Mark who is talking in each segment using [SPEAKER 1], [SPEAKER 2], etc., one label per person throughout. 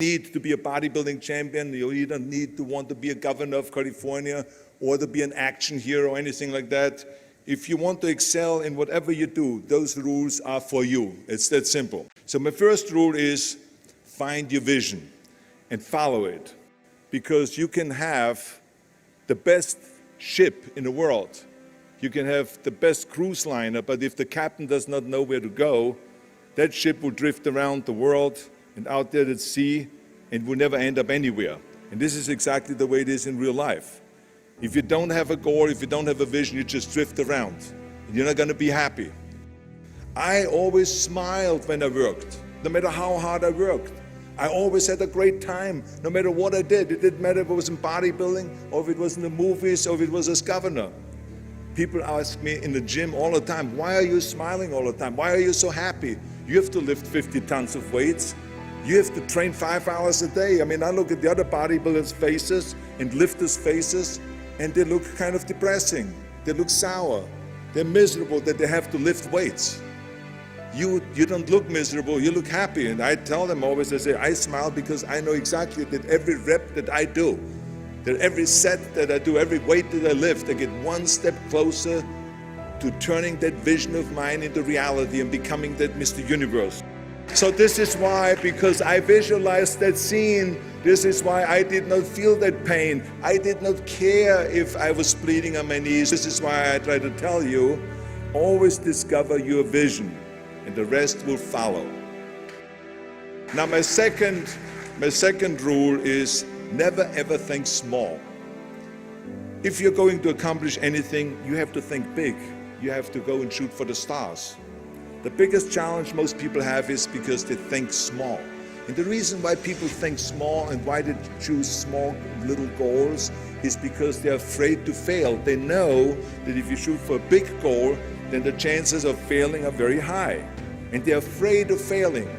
[SPEAKER 1] Need to be a bodybuilding champion, you don't need to want to be a governor of California or to be an action hero or anything like that. If you want to excel in whatever you do, those rules are for you. It's that simple. So my first rule is find your vision and follow it, because you can have the best ship in the world. You can have the best cruise liner, but if the captain does not know where to go, that ship will drift around the world and out there at sea and will never end up anywhere. And this is exactly the way it is in real life. If you don't have a goal, if you don't have a vision, you just drift around. And you're not going to be happy. I always smiled when I worked, no matter how hard I worked. I always had a great time, no matter what I did. It didn't matter if it was in bodybuilding, or if it was in the movies, or if it was as governor. People ask me in the gym all the time, why are you smiling all the time? Why are you so happy? You have to lift 50 tons of weights. You have to train 5 hours a day. I mean, I look at the other bodybuilders' faces and lifters' faces, and they look kind of depressing. They look sour. They're miserable that they have to lift weights. You don't look miserable, you look happy. And I tell them always, I say, I smile because I know exactly that every rep that I do, that every set that I do, every weight that I lift, I get one step closer to turning that vision of mine into reality and becoming that Mr. Universe. So this is why, because I visualized that scene, this is why I did not feel that pain. I did not care if I was bleeding on my knees. This is why I try to tell you, always discover your vision and the rest will follow. Now my second rule is never ever think small. If you're going to accomplish anything, you have to think big. You have to go and shoot for the stars. The biggest challenge most people have is because they think small. And the reason why people think small and why they choose small little goals is because they're afraid to fail. They know that if you shoot for a big goal, then the chances of failing are very high. And they're afraid of failing.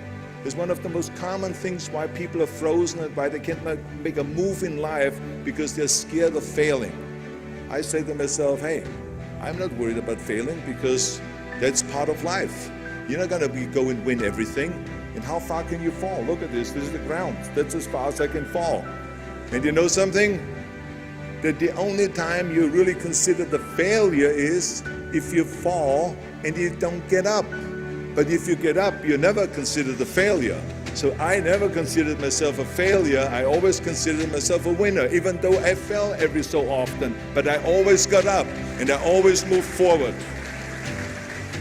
[SPEAKER 1] It's one of the most common things why people are frozen and why they can't make a move in life, because they're scared of failing. I say to myself, hey, I'm not worried about failing because that's part of life. You're not going to go and win everything. And how far can you fall? Look at this. This is the ground. That's as far as I can fall. And you know something? That the only time you really consider the failure is if you fall and you don't get up. But if you get up, you never consider the failure. So I never considered myself a failure. I always considered myself a winner, even though I fell every so often. But I always got up and I always moved forward.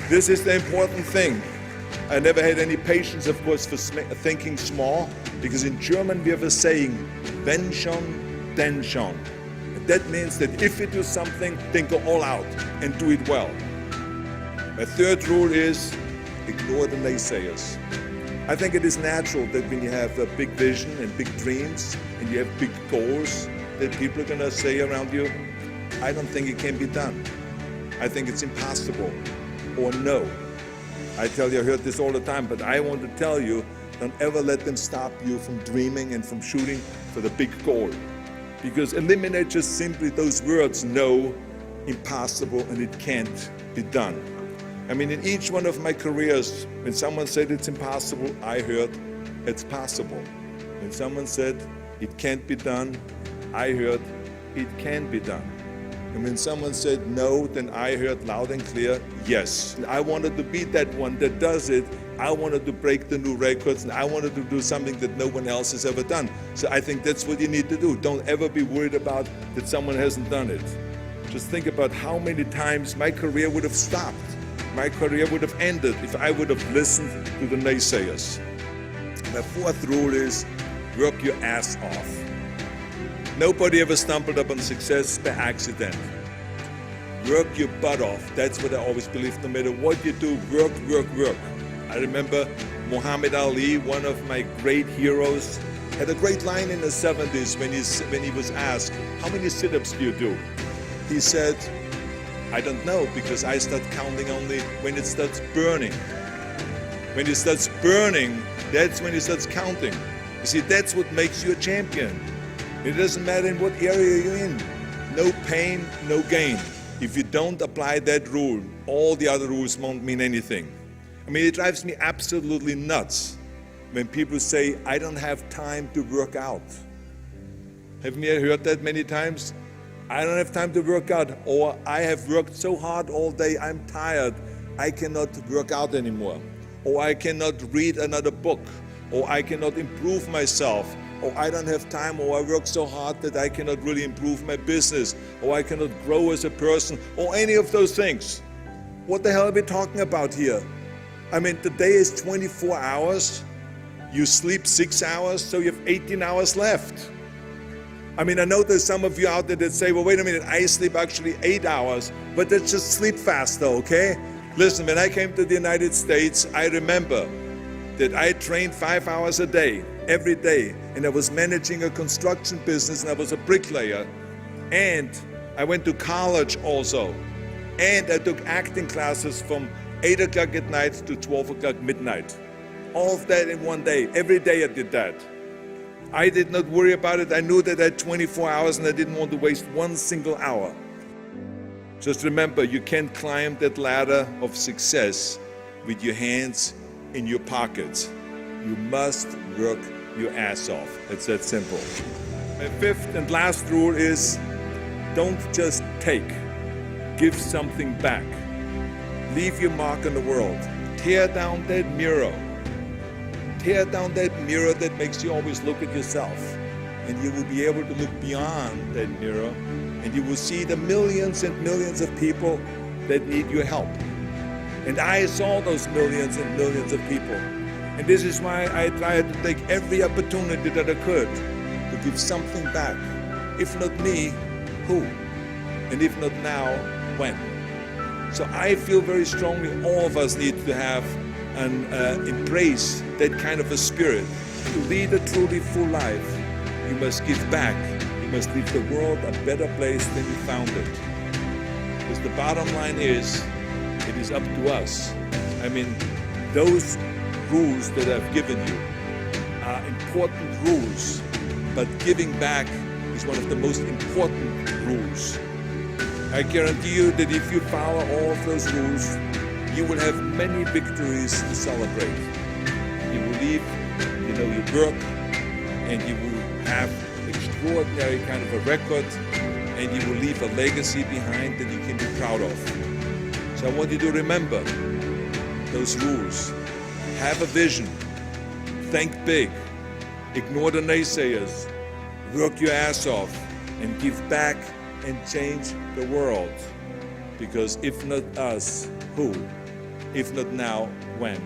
[SPEAKER 1] This is the important thing. I never had any patience, of course, for thinking small, because in German we have a saying, wenn schon, denn schon. And that means that if you do something, then go all out and do it well. My third rule is ignore the naysayers. I think it is natural that when you have a big vision and big dreams and you have big goals, that people are going to say around you, I don't think it can be done. I think it's impossible. Or no. I tell you, I heard this all the time, but I want to tell you, don't ever let them stop you from dreaming and from shooting for the big goal. Because eliminate just simply those words, no, impossible, and it can't be done. I mean, in each one of my careers, when someone said it's impossible, I heard it's possible. When someone said it can't be done, I heard it can be done. And when someone said no, then I heard loud and clear, yes. And I wanted to be that one that does it. I wanted to break the new records, and I wanted to do something that no one else has ever done. So I think that's what you need to do. Don't ever be worried about that someone hasn't done it. Just think about how many times my career would have stopped. My career would have ended if I would have listened to the naysayers. My fourth rule is work your ass off. Nobody ever stumbled upon success by accident. Work your butt off. That's what I always believe. No matter what you do, work, work, work. I remember Muhammad Ali, one of my great heroes, had a great line in the 70s when he was asked, how many sit-ups do you do? He said, I don't know, because I start counting only when it starts burning. When it starts burning, that's when it starts counting. You see, that's what makes you a champion. It doesn't matter in what area you're in. No pain, no gain. If you don't apply that rule, all the other rules won't mean anything. I mean, it drives me absolutely nuts when people say, I don't have time to work out. Haven't you heard that many times? I don't have time to work out, or I have worked so hard all day, I'm tired, I cannot work out anymore. Or I cannot read another book, or I cannot improve myself, or I don't have time, or I work so hard that I cannot really improve my business, or I cannot grow as a person, or any of those things. What the hell are we talking about here? I mean, the day is 24 hours, you sleep 6 hours, so you have 18 hours left. I mean, I know there's some of you out there that say, well, wait a minute, I sleep actually 8 hours, but that's just sleep faster, okay? Listen, when I came to the United States, I remember that I trained 5 hours a day, every day, and I was managing a construction business, and I was a bricklayer, and I went to college also, and I took acting classes from 8 o'clock at night to 12 o'clock midnight. All of that in one day. Every day I did that. I did not worry about it. I knew that I had 24 hours and I didn't want to waste one single hour. Just remember, you can't climb that ladder of success with your hands in your pockets. You must work your ass off. It's that simple. My fifth and last rule is, don't just take. Give something back. Leave your mark on the world. Tear down that mirror. Tear down that mirror that makes you always look at yourself. And you will be able to look beyond that mirror, and you will see the millions and millions of people that need your help. And I saw those millions and millions of people. And this is why I tried to take every opportunity that I could to give something back. If not me, who? And if not now, when? So I feel very strongly all of us need to have and embrace that kind of a spirit. To lead a truly full life, you must give back. You must leave the world a better place than you found it. Because the bottom line is, it is up to us. I mean, those rules that I've given you are important rules, but giving back is one of the most important rules. I guarantee you that if you follow all of those rules, you will have many victories to celebrate. You will leave, your work, and you will have extraordinary kind of a record, and you will leave a legacy behind that you can be proud of. So I want you to remember those rules. Have a vision. Think big. Ignore the naysayers. Work your ass off and give back and change the world. Because if not us, who? If not now, when?